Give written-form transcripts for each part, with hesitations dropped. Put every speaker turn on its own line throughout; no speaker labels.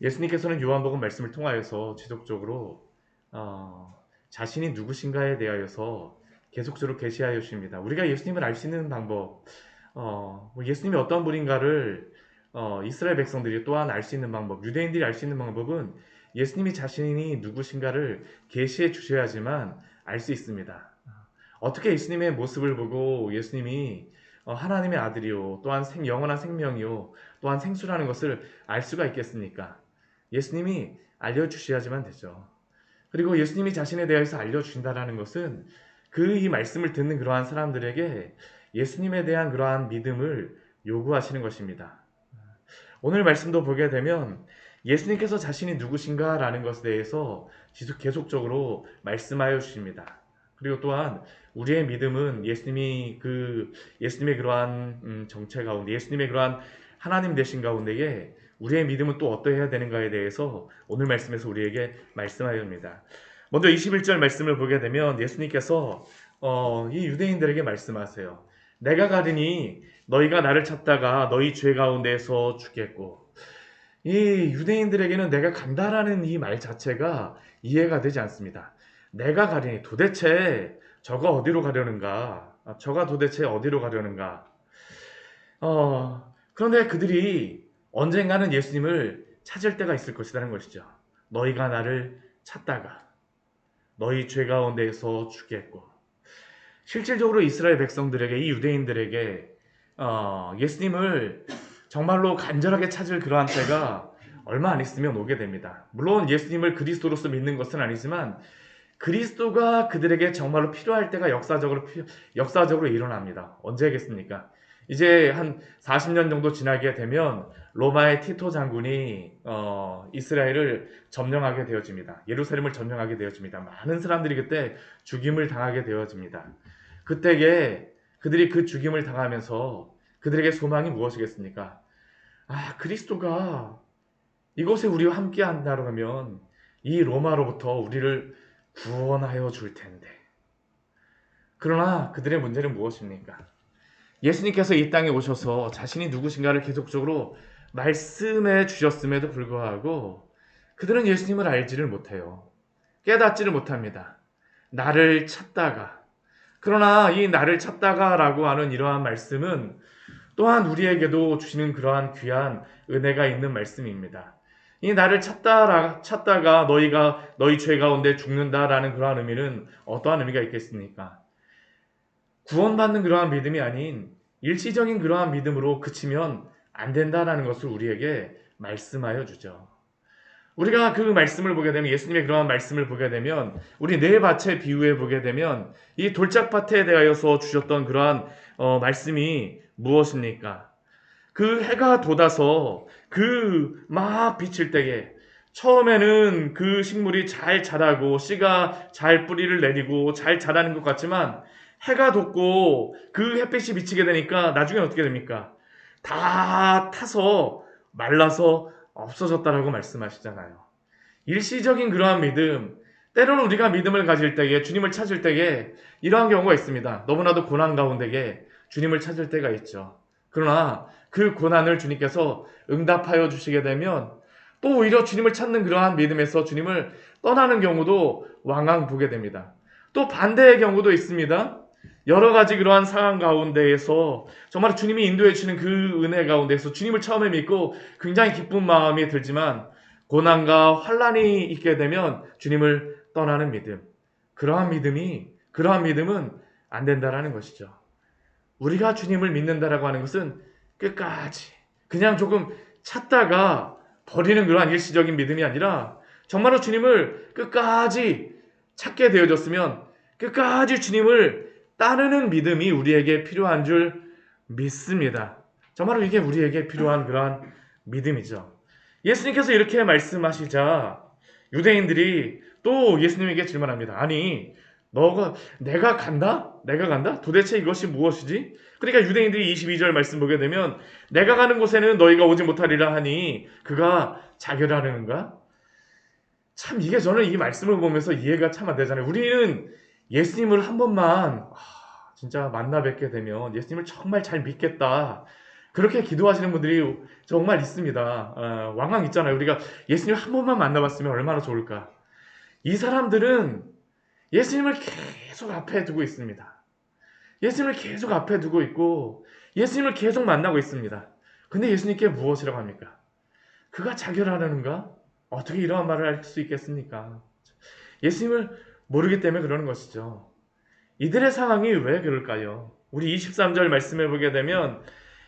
예수님께서는 요한복음 말씀을 통하여서 지속적으로 자신이 누구신가에 대하여서 계속적으로 계시하여 주십니다. 우리가 예수님을 알 수 있는 방법, 뭐 예수님이 어떤 분인가를 이스라엘 백성들이 또한 알 수 있는 방법, 유대인들이 알 수 있는 방법은 예수님이 자신이 누구신가를 계시해 주셔야지만 알 수 있습니다. 어떻게 예수님의 모습을 보고 예수님이 하나님의 아들이요, 또한 영원한 생명이요, 또한 생수라는 것을 알 수가 있겠습니까? 예수님이 알려주셔야지만 되죠. 그리고 예수님이 자신에 대해서 알려주신다라는 것은 그 이 말씀을 듣는 그러한 사람들에게 예수님에 대한 그러한 믿음을 요구하시는 것입니다. 오늘 말씀도 보게 되면 예수님께서 자신이 누구신가라는 것에 대해서 계속적으로 말씀하여 주십니다. 그리고 또한 우리의 믿음은 예수님의 그러한 정체 가운데, 예수님의 그러한 하나님 되신 가운데에 우리의 믿음은 또 어떠해야 되는가에 대해서 오늘 말씀에서 우리에게 말씀하여 줍니다. 먼저 21절 말씀을 보게 되면 예수님께서 이 유대인들에게 말씀하세요. 내가 가리니 너희가 나를 찾다가 너희 죄 가운데서 죽겠고. 이 유대인들에게는 내가 간다라는 이 말 자체가 이해가 되지 않습니다. 내가 가리니 도대체 저가 어디로 가려는가? 저가 도대체 어디로 가려는가? 그런데 그들이 언젠가는 예수님을 찾을 때가 있을 것이라는 것이죠. 너희가 나를 찾다가 너희 죄 가운데에서 죽겠고. 실질적으로 이스라엘 백성들에게, 이 유대인들에게 예수님을 정말로 간절하게 찾을 그러한 때가 얼마 안 있으면 오게 됩니다. 물론 예수님을 그리스도로서 믿는 것은 아니지만 그리스도가 그들에게 정말로 필요할 때가 역사적으로 일어납니다. 언제겠습니까? 이제 한 40년 정도 지나게 되면 로마의 티토 장군이 이스라엘을 점령하게 되어집니다. 예루살렘을 점령하게 되어집니다. 많은 사람들이 그때 죽임을 당하게 되어집니다. 그때에 그들이 그 죽임을 당하면서 그들에게 소망이 무엇이겠습니까? 그리스도가 이곳에 우리와 함께 한다고 하면 이 로마로부터 우리를 구원하여 줄 텐데. 그러나 그들의 문제는 무엇입니까? 예수님께서 이 땅에 오셔서 자신이 누구신가를 계속적으로 말씀해 주셨음에도 불구하고 그들은 예수님을 알지를 못해요. 깨닫지를 못합니다. 나를 찾다가. 그러나 이 나를 찾다가라고 하는 이러한 말씀은 또한 우리에게도 주시는 그러한 귀한 은혜가 있는 말씀입니다. 이 나를 찾다가 너희 죄 가운데 죽는다라는 그러한 의미는 어떠한 의미가 있겠습니까? 구원받는 그러한 믿음이 아닌 일시적인 그러한 믿음으로 그치면 안 된다라는 것을 우리에게 말씀하여 주죠. 우리가 그 말씀을 보게 되면, 예수님의 그러한 말씀을 보게 되면, 우리 네 밭의 비유에 보게 되면 이 돌짝밭에 대하여서 주셨던 그러한 말씀이 무엇입니까? 그 해가 돋아서 그 막 비칠 때에 처음에는 그 식물이 잘 자라고 씨가 잘 뿌리를 내리고 잘 자라는 것 같지만 해가 돋고 그 햇빛이 비치게 되니까 나중에 어떻게 됩니까? 다 타서 말라서 없어졌다라고 말씀하시잖아요. 일시적인 그러한 믿음, 때로는 우리가 믿음을 가질 때에, 주님을 찾을 때에 이러한 경우가 있습니다. 너무나도 고난 가운데에 주님을 찾을 때가 있죠. 그러나 그 고난을 주님께서 응답하여 주시게 되면 또 오히려 주님을 찾는 그러한 믿음에서 주님을 떠나는 경우도 왕왕 보게 됩니다. 또 반대의 경우도 있습니다. 여러 가지 그러한 상황 가운데에서 정말 주님이 인도해 주시는 그 은혜 가운데서 주님을 처음에 믿고 굉장히 기쁜 마음이 들지만 고난과 환란이 있게 되면 주님을 떠나는 믿음. 그러한 믿음은 안 된다라는 것이죠. 우리가 주님을 믿는다라고 하는 것은 끝까지 그냥 조금 찾다가 버리는 그러한 일시적인 믿음이 아니라 정말로 주님을 끝까지 찾게 되어졌으면 끝까지 주님을 따르는 믿음이 우리에게 필요한 줄 믿습니다. 정말로 이게 우리에게 필요한 그러한 믿음이죠. 예수님께서 이렇게 말씀하시자 유대인들이 또 예수님에게 질문합니다. 아니, 내가 간다? 내가 간다? 도대체 이것이 무엇이지? 그러니까 유대인들이 22절 말씀 보게 되면 내가 가는 곳에는 너희가 오지 못하리라 하니 그가 자결하려는가? 참 이게 저는 이 말씀을 보면서 이해가 참 안 되잖아요. 우리는 예수님을 한 번만 진짜 만나 뵙게 되면 예수님을 정말 잘 믿겠다. 그렇게 기도하시는 분들이 정말 있습니다. 왕왕 있잖아요. 우리가 예수님 한 번만 만나봤으면 얼마나 좋을까. 이 사람들은 예수님을 계속 앞에 두고 있습니다. 예수님을 계속 앞에 두고 있고 예수님을 계속 만나고 있습니다. 근데 예수님께 무엇이라고 합니까? 그가 자결하려는가? 어떻게 이러한 말을 할 수 있겠습니까? 예수님을 모르기 때문에 그러는 것이죠. 이들의 상황이 왜 그럴까요? 우리 23절 말씀해 보게 되면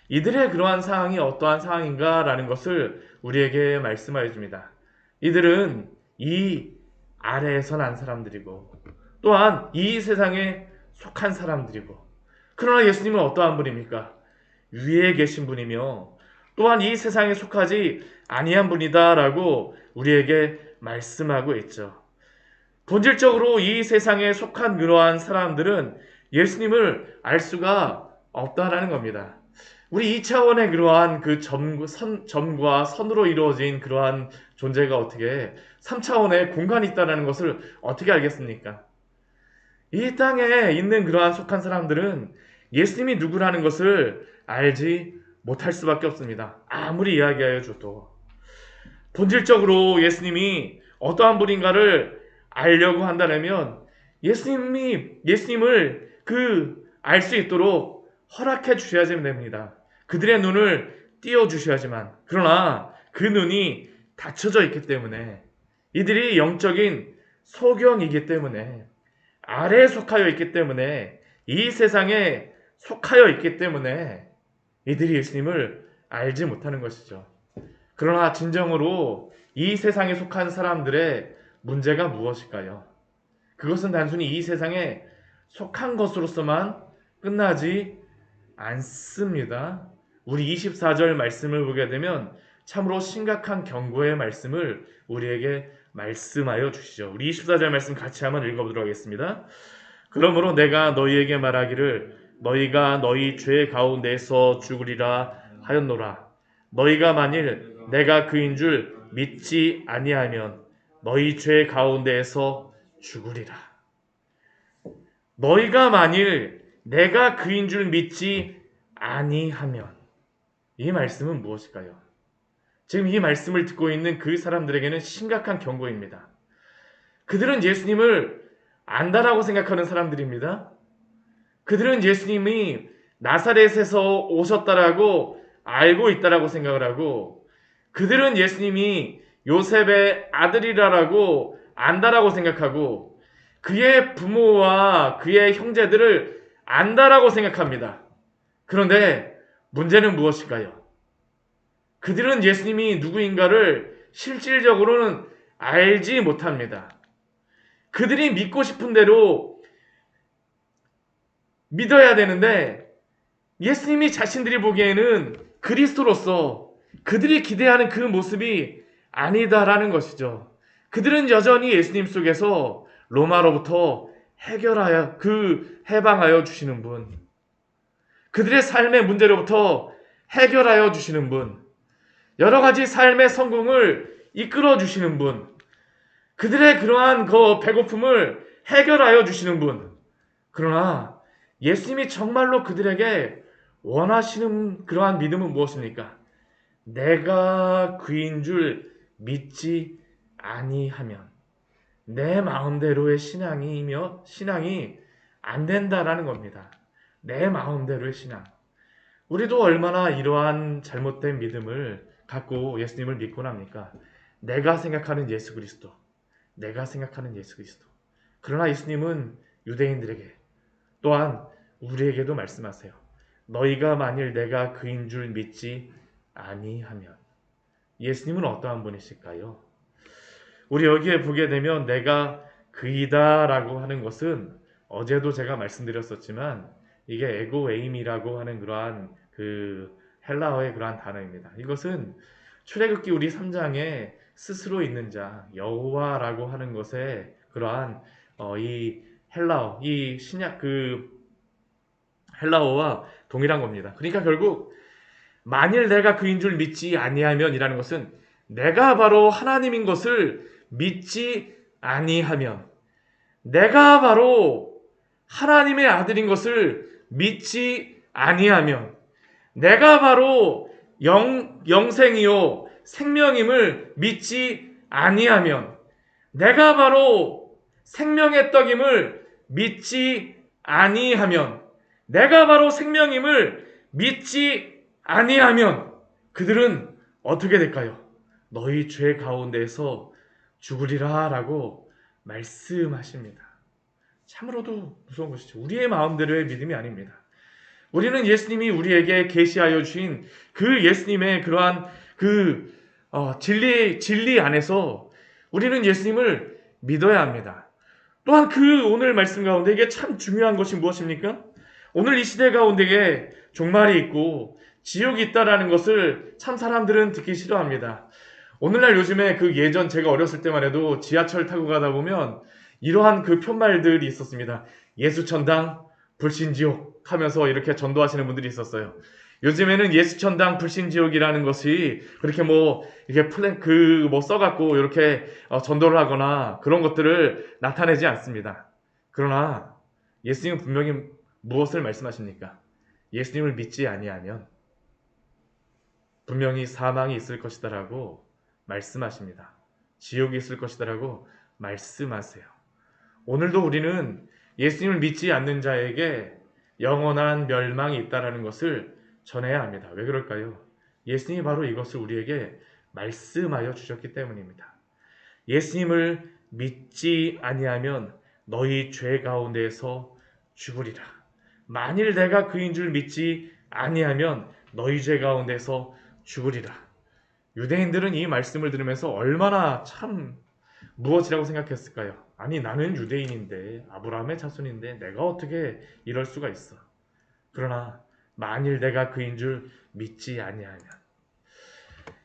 이들의 그러한 상황이 어떠한 상황인가라는 것을 우리에게 말씀하여 줍니다. 이들은 이 아래에서 난 사람들이고 또한 이 세상에 속한 사람들이고 그러나 예수님은 어떠한 분입니까? 위에 계신 분이며 또한 이 세상에 속하지 아니한 분이다라고 우리에게 말씀하고 있죠. 본질적으로 이 세상에 속한 그러한 사람들은 예수님을 알 수가 없다라는 겁니다. 우리 2차원의 그러한 그 점과 선으로 이루어진 그러한 존재가 어떻게 3차원의 공간이 있다는 것을 어떻게 알겠습니까? 이 땅에 있는 그러한 속한 사람들은 예수님이 누구라는 것을 알지 못할 수밖에 없습니다. 아무리 이야기하여 줘도. 본질적으로 예수님이 어떠한 분인가를 알려고 한다면 예수님을 알 수 있도록 허락해 주셔야 됩니다. 그들의 눈을 띄워 주셔야지만 그러나 그 눈이 닫혀져 있기 때문에 이들이 영적인 소경이기 때문에 아래에 속하여 있기 때문에 이 세상에 속하여 있기 때문에 이들이 예수님을 알지 못하는 것이죠. 그러나 진정으로 이 세상에 속한 사람들의 문제가 무엇일까요? 그것은 단순히 이 세상에 속한 것으로서만 끝나지 않습니다. 우리 24절 말씀을 보게 되면 참으로 심각한 경고의 말씀을 우리에게 말씀하여 주시죠. 우리 24절 말씀 같이 한번 읽어보도록 하겠습니다. 그러므로 내가 너희에게 말하기를 너희가 너희 죄 가운데서 죽으리라 하였노라. 너희가 만일 내가 그인 줄 믿지 아니하면 너희 죄 가운데에서 죽으리라. 너희가 만일 내가 그인 줄 믿지 아니하면 이 말씀은 무엇일까요? 지금 이 말씀을 듣고 있는 그 사람들에게는 심각한 경고입니다. 그들은 예수님을 안다라고 생각하는 사람들입니다. 그들은 예수님이 나사렛에서 오셨다라고 알고 있다라고 생각을 하고 그들은 예수님이 요셉의 아들이라고 안다라고 생각하고 그의 부모와 그의 형제들을 안다라고 생각합니다. 그런데 문제는 무엇일까요? 그들은 예수님이 누구인가를 실질적으로는 알지 못합니다. 그들이 믿고 싶은 대로 믿어야 되는데 예수님이 자신들이 보기에는 그리스도로서 그들이 기대하는 그 모습이 아니다라는 것이죠. 그들은 여전히 예수님 속에서 로마로부터 해방하여 주시는 분, 그들의 삶의 문제로부터 해결하여 주시는 분, 여러 가지 삶의 성공을 이끌어 주시는 분, 그들의 그러한 배고픔을 해결하여 주시는 분. 그러나 예수님이 정말로 그들에게 원하시는 그러한 믿음은 무엇입니까? 내가 그인 줄 믿지 아니하면 내 마음대로의 신앙이 안 된다라는 겁니다. 내 마음대로의 신앙. 우리도 얼마나 이러한 잘못된 믿음을 갖고 예수님을 믿곤 합니까? 내가 생각하는 예수 그리스도. 내가 생각하는 예수 그리스도. 그러나 예수님은 유대인들에게 또한 우리에게도 말씀하세요. 너희가 만일 내가 그인 줄 믿지 아니하면 예수님은 어떠한 분이실까요? 우리 여기에 보게 되면 내가 그이다라고 하는 것은 어제도 제가 말씀드렸었지만 이게 에고에임이라고 하는 그러한 헬라어의 그러한 단어입니다. 이것은 출애굽기 우리 3장에 스스로 있는 자 여호와라고 하는 것에 그러한 이 헬라어 이 신약 헬라어와 동일한 겁니다. 그러니까 결국 만일 내가 그인 줄 믿지 아니하면이라는 것은 내가 바로 하나님인 것을 믿지 아니하면 내가 바로 하나님의 아들인 것을 믿지 아니하면 내가 바로 영생이요 생명임을 믿지 아니하면, 내가 바로 생명의 떡임을 믿지 아니하면, 내가 바로 생명임을 믿지 아니하면 그들은 어떻게 될까요? 너희 죄 가운데서 죽으리라 라고 말씀하십니다. 참으로도 무서운 것이죠. 우리의 마음대로의 믿음이 아닙니다. 우리는 예수님이 우리에게 계시하여 주신 그 예수님의 그러한 진리 안에서 우리는 예수님을 믿어야 합니다. 또한 그 오늘 말씀 가운데 이게 참 중요한 것이 무엇입니까? 오늘 이 시대 가운데에 종말이 있고 지옥이 있다라는 것을 참 사람들은 듣기 싫어합니다. 오늘날 요즘에 예전 제가 어렸을 때만 해도 지하철 타고 가다 보면 이러한 편말들이 있었습니다. 예수천당 불신지옥 하면서 이렇게 전도하시는 분들이 있었어요. 요즘에는 예수천당 불신지옥이라는 것이 그렇게 이게 써갖고 이렇게 전도를 하거나 그런 것들을 나타내지 않습니다. 그러나 예수님은 분명히 무엇을 말씀하십니까? 예수님을 믿지 아니하면 분명히 사망이 있을 것이다라고 말씀하십니다. 지옥이 있을 것이다라고 말씀하세요. 오늘도 우리는 예수님을 믿지 않는 자에게 영원한 멸망이 있다라는 것을 전해야 합니다. 왜 그럴까요? 예수님이 바로 이것을 우리에게 말씀하여 주셨기 때문입니다. 예수님을 믿지 아니하면 너희 죄 가운데에서 죽으리라. 만일 내가 그인 줄 믿지 아니하면 너희 죄 가운데서 죽으리라. 유대인들은 이 말씀을 들으면서 얼마나 참 무엇이라고 생각했을까요? 아니 나는 유대인인데 아브라함의 자손인데 내가 어떻게 이럴 수가 있어. 그러나 만일 내가 그인 줄 믿지 아니하면,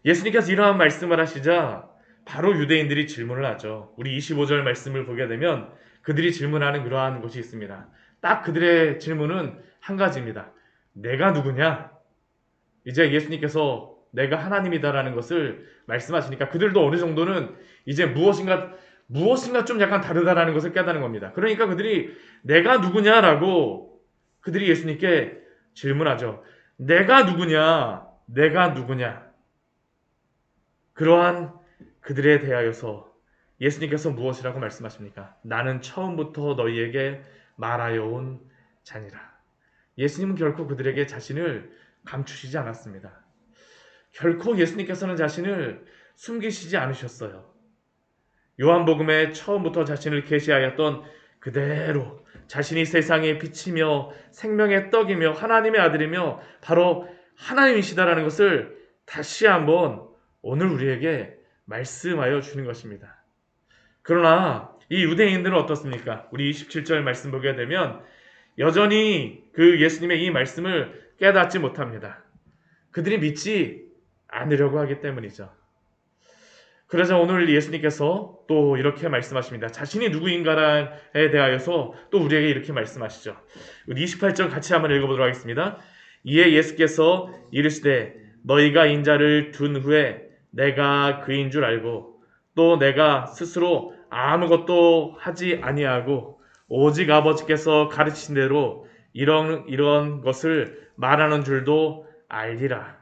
예수님께서 이러한 말씀을 하시자 바로 유대인들이 질문을 하죠. 우리 25절 말씀을 보게 되면 그들이 질문하는 그러한 것이 있습니다. 딱 그들의 질문은 한 가지입니다. 내가 누구냐? 이제 예수님께서 내가 하나님이다라는 것을 말씀하시니까 그들도 어느 정도는 이제 무엇인가 좀 약간 다르다라는 것을 깨닫는 겁니다. 그러니까 그들이 내가 누구냐라고 그들이 예수님께 질문하죠. 내가 누구냐? 내가 누구냐? 그러한 그들에 대하여서 예수님께서 무엇이라고 말씀하십니까? 나는 처음부터 너희에게 말하여 온 자니라. 예수님은 결코 그들에게 자신을 감추시지 않았습니다. 결코 예수님께서는 자신을 숨기시지 않으셨어요. 요한복음에 처음부터 자신을 계시하였던 그대로 자신이 세상의 빛이며 생명의 떡이며 하나님의 아들이며 바로 하나님이시다라는 것을 다시 한번 오늘 우리에게 말씀하여 주는 것입니다. 그러나 이 유대인들은 어떻습니까? 우리 27절 말씀 보게 되면 여전히 예수님의 이 말씀을 깨닫지 못합니다. 그들이 믿지 않으려고 하기 때문이죠. 그러자 오늘 예수님께서 또 이렇게 말씀하십니다. 자신이 누구인가에 대하여서 또 우리에게 이렇게 말씀하시죠. 우리 28절 같이 한번 읽어보도록 하겠습니다. 이에 예수께서 이르시되 너희가 인자를 둔 후에 내가 그인 줄 알고 또 내가 스스로 아무것도 하지 아니하고 오직 아버지께서 가르치신 대로 이런 것을 말하는 줄도 알리라.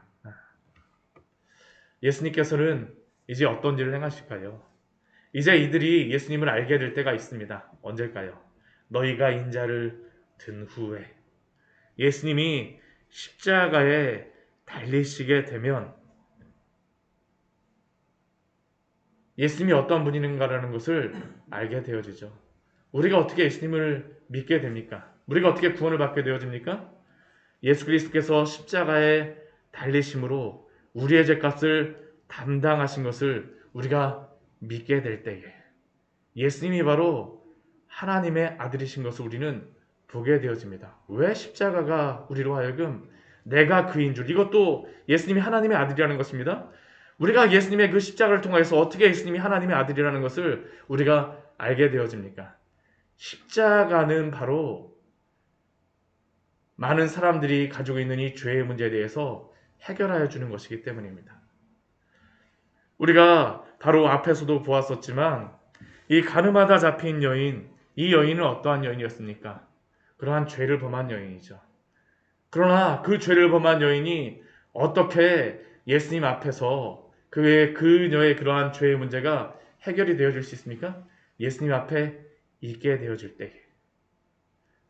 예수님께서는 이제 어떤 일을 행하실까요? 이제 이들이 예수님을 알게 될 때가 있습니다. 언제일까요? 너희가 인자를 든 후에. 예수님이 십자가에 달리시게 되면 예수님이 어떤 분인가라는 것을 알게 되어지죠. 우리가 어떻게 예수님을 믿게 됩니까? 우리가 어떻게 구원을 받게 되어집니까? 예수 그리스도께서 십자가에 달리심으로 우리의 죄값을 담당하신 것을 우리가 믿게 될 때에 예수님이 바로 하나님의 아들이신 것을 우리는 보게 되어집니다. 왜 십자가가 우리로 하여금 내가 그인 줄, 이것도 예수님이 하나님의 아들이라는 것입니다. 우리가 예수님의 그 십자가를 통해서 어떻게 예수님이 하나님의 아들이라는 것을 우리가 알게 되어집니까? 십자가는 바로 많은 사람들이 가지고 있는 이 죄의 문제에 대해서 해결하여 주는 것이기 때문입니다. 우리가 바로 앞에서도 보았었지만 이 가늠하다 잡힌 여인, 이 여인은 어떠한 여인이었습니까? 그러한 죄를 범한 여인이죠. 그러나 그 죄를 범한 여인이 어떻게 예수님 앞에서 그녀의 그러한 죄의 문제가 해결이 되어질 수 있습니까? 예수님 앞에 있게 되어질 때.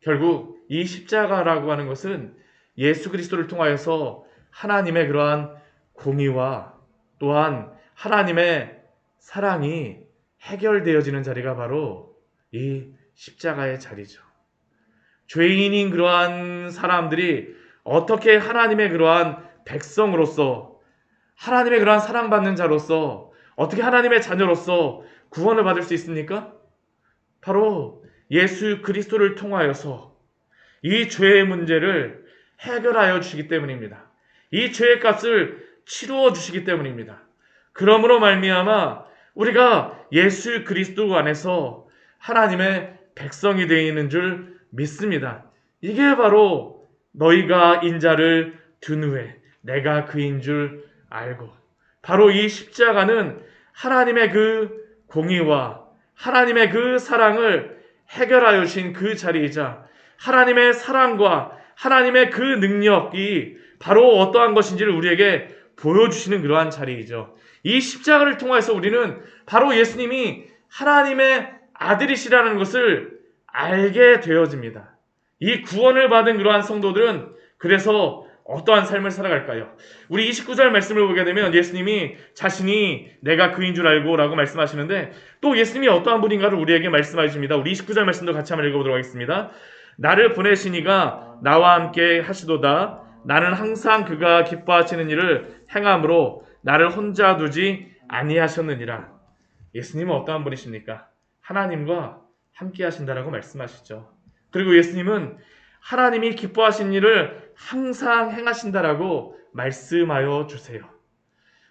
결국 이 십자가라고 하는 것은 예수 그리스도를 통하여서 하나님의 그러한 공의와 또한 하나님의 사랑이 해결되어지는 자리가 바로 이 십자가의 자리죠. 죄인인 그러한 사람들이 어떻게 하나님의 그러한 백성으로서 하나님의 그러한 사랑받는 자로서 어떻게 하나님의 자녀로서 구원을 받을 수 있습니까? 바로 예수 그리스도를 통하여서 이 죄의 문제를 해결하여 주시기 때문입니다. 이 죄의 값을 치루어 주시기 때문입니다. 그러므로 말미암아 우리가 예수 그리스도 안에서 하나님의 백성이 되어 있는 줄 믿습니다. 이게 바로 너희가 인자를 둔 후에 내가 그인 줄 알고, 바로 이 십자가는 하나님의 그 공의와 하나님의 그 사랑을 해결하여 주신 그 자리이자 하나님의 사랑과 하나님의 그 능력이 바로 어떠한 것인지를 우리에게 보여주시는 그러한 자리이죠. 이 십자가를 통해서 우리는 바로 예수님이 하나님의 아들이시라는 것을 알게 되어집니다. 이 구원을 받은 그러한 성도들은 그래서 어떠한 삶을 살아갈까요? 우리 29절 말씀을 보게 되면 예수님이 자신이 내가 그인 줄 알고 라고 말씀하시는데 또 예수님이 어떠한 분인가를 우리에게 말씀해 주십니다. 우리 29절 말씀도 같이 한번 읽어보도록 하겠습니다. 나를 보내신 이가 나와 함께 하시도다. 나는 항상 그가 기뻐하시는 일을 행함으로 나를 혼자 두지 아니하셨느니라. 예수님은 어떠한 분이십니까? 하나님과 함께 하신다라고 말씀하시죠. 그리고 예수님은 하나님이 기뻐하신 일을 항상 행하신다라고 말씀하여 주세요.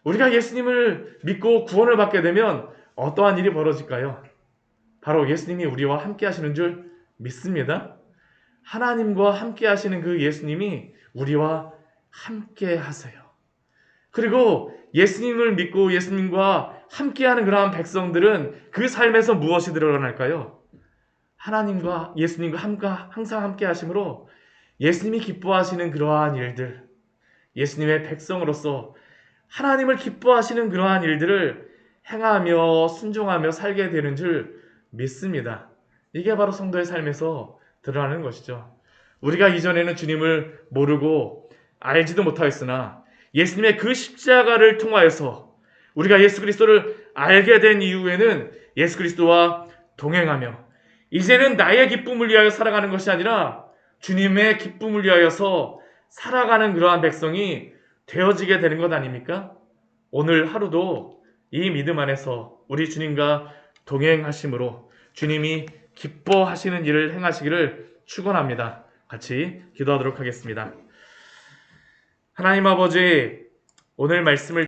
우리가 예수님을 믿고 구원을 받게 되면 어떠한 일이 벌어질까요? 바로 예수님이 우리와 함께 하시는 줄 믿습니다. 하나님과 함께 하시는 그 예수님이 우리와 함께 하세요. 그리고 예수님을 믿고 예수님과 함께하는 그러한 백성들은 그 삶에서 무엇이 드러날까요? 하나님과 예수님과 항상 함께 하심으로 예수님이 기뻐하시는 그러한 일들, 예수님의 백성으로서 하나님을 기뻐하시는 그러한 일들을 행하며 순종하며 살게 되는 줄 믿습니다. 이게 바로 성도의 삶에서 드러나는 것이죠. 우리가 이전에는 주님을 모르고 알지도 못하였으나 예수님의 그 십자가를 통하여서 우리가 예수 그리스도를 알게 된 이후에는 예수 그리스도와 동행하며 이제는 나의 기쁨을 위하여 살아가는 것이 아니라 주님의 기쁨을 위하여서 살아가는 그러한 백성이 되어지게 되는 것 아닙니까? 오늘 하루도 이 믿음 안에서 우리 주님과 동행하심으로 주님이 기뻐하시는 일을 행하시기를 축원합니다. 같이 기도하도록 하겠습니다. 하나님 아버지, 오늘 말씀을